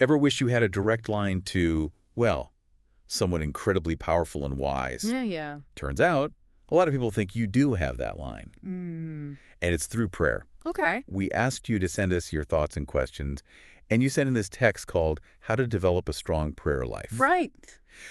Ever wish you had a direct line to, well, someone incredibly powerful and wise? Yeah, yeah. Turns out, a lot of people think you do have that line. Mm. And it's through prayer. Okay. We asked you to send us your thoughts and questions, and you sent in this text called How to Develop a Strong Prayer Life. Right.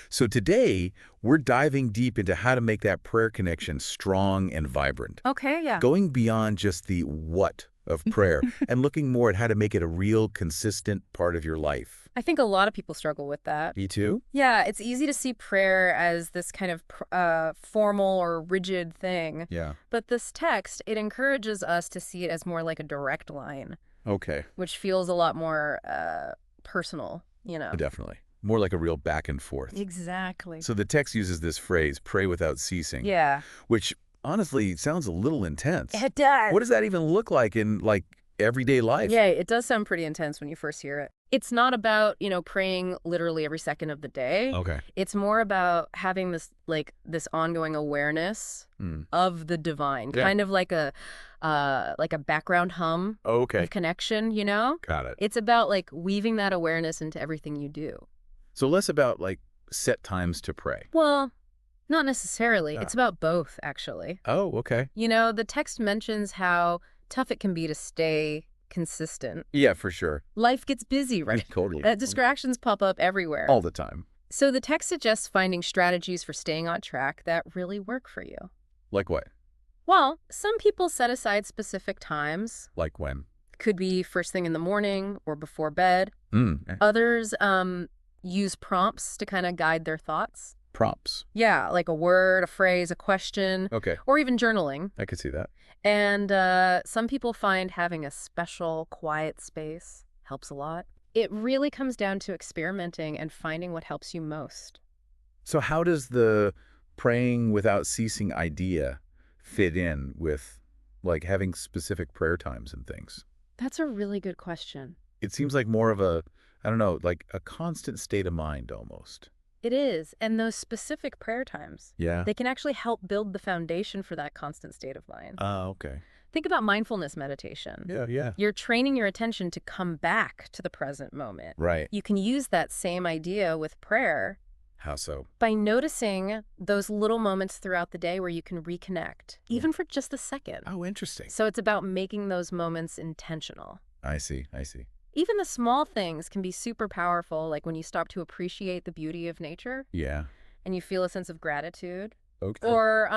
So today, we're diving deep into how to make that prayer connection strong and vibrant, Okay, yeah. going beyond just the what of prayer and looking more at how to make it a real, consistent part of your life. I think a lot of people struggle with that. Me too? Yeah, it's easy to see prayer as this kind of formal or rigid thing. Yeah. But this text, it encourages us to see it as more like a direct line, Okay. which feels a lot more personal, Definitely. More like a real back and forth. Exactly. So the text uses this phrase, pray without ceasing, Yeah. which honestly sounds a little intense. It does. What does that even look like in, everyday life? Yeah, it does sound pretty intense when you first hear it. It's not about, praying literally every second of the day. Okay. It's more about having this ongoing awareness of the divine, Yeah. kind of like a background hum Okay. of connection, Got it. It's about weaving that awareness into everything you do. So less about, set times to pray. Well, not necessarily. Ah. It's about both, actually. Oh, okay. The text mentions how tough it can be to stay consistent. Yeah, for sure. Life gets busy, right? Totally. Distractions pop up everywhere. All the time. So the text suggests finding strategies for staying on track that really work for you. Like what? Well, some people set aside specific times. Like when? Could be first thing in the morning or before bed. Mm. Others use prompts to kind of guide their thoughts. Prompts. Yeah, like a word, a phrase, a question, Okay. or even journaling. I could see that. And some people find having a special quiet space helps a lot. It really comes down to experimenting and finding what helps you most. So how does the praying without ceasing idea fit in with, having specific prayer times and things? That's a really good question. It seems like more of a, I don't know, a constant state of mind almost. It is. And those specific prayer times, Yeah. they can actually help build the foundation for that constant state of mind. Okay. Think about mindfulness meditation. Yeah. You're training your attention to come back to the present moment. Right. You can use that same idea with prayer How so? by noticing those little moments throughout the day where you can reconnect, even for just a second. Oh, interesting. So it's about making those moments intentional. I see. Even the small things can be super powerful, like when you stop to appreciate the beauty of nature Yeah. and you feel a sense of gratitude. Okay. Or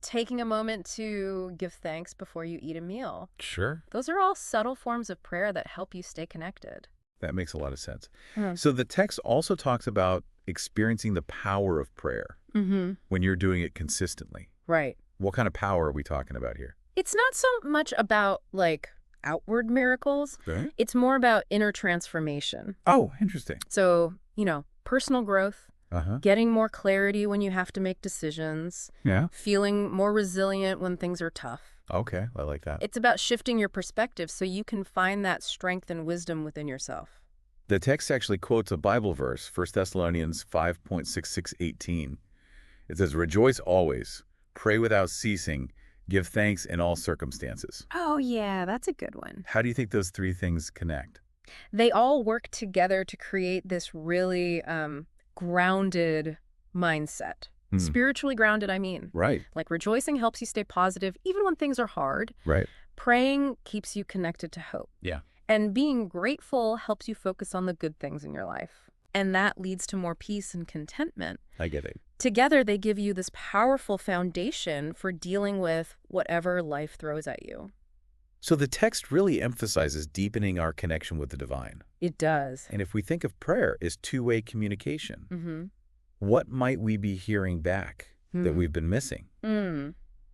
taking a moment to give thanks before you eat a meal. Sure. Those are all subtle forms of prayer that help you stay connected. That makes a lot of sense. Mm. So the text also talks about experiencing the power of prayer Mm-hmm. when you're doing it consistently. Right. What kind of power are we talking about here? It's not so much about, outward miracles. Okay. It's more about inner transformation. Oh, interesting. So, personal growth, Uh-huh. getting more clarity when you have to make decisions, Yeah. feeling more resilient when things are tough. Okay. I like that. It's about shifting your perspective so you can find that strength and wisdom within yourself. The text actually quotes a Bible verse, 1 Thessalonians 5:66-18. It says, "Rejoice always, pray without ceasing, give thanks in all circumstances." Oh, yeah, that's a good one. How do you think those three things connect? They all work together to create this really grounded mindset. Hmm. Spiritually grounded, I mean. Right. Like rejoicing helps you stay positive even when things are hard. Right. Praying keeps you connected to hope. Yeah. And being grateful helps you focus on the good things in your life. And that leads to more peace and contentment. I get it. Together, they give you this powerful foundation for dealing with whatever life throws at you. So the text really emphasizes deepening our connection with the divine. It does. And if we think of prayer as two-way communication, Mm-hmm. what might we be hearing back that we've been missing?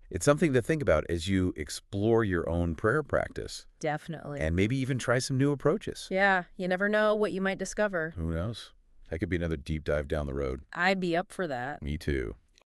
It's something to think about as you explore your own prayer practice Definitely. and maybe even try some new approaches. Yeah, you never know what you might discover. Who knows? That could be another deep dive down the road. I'd be up for that. Me too.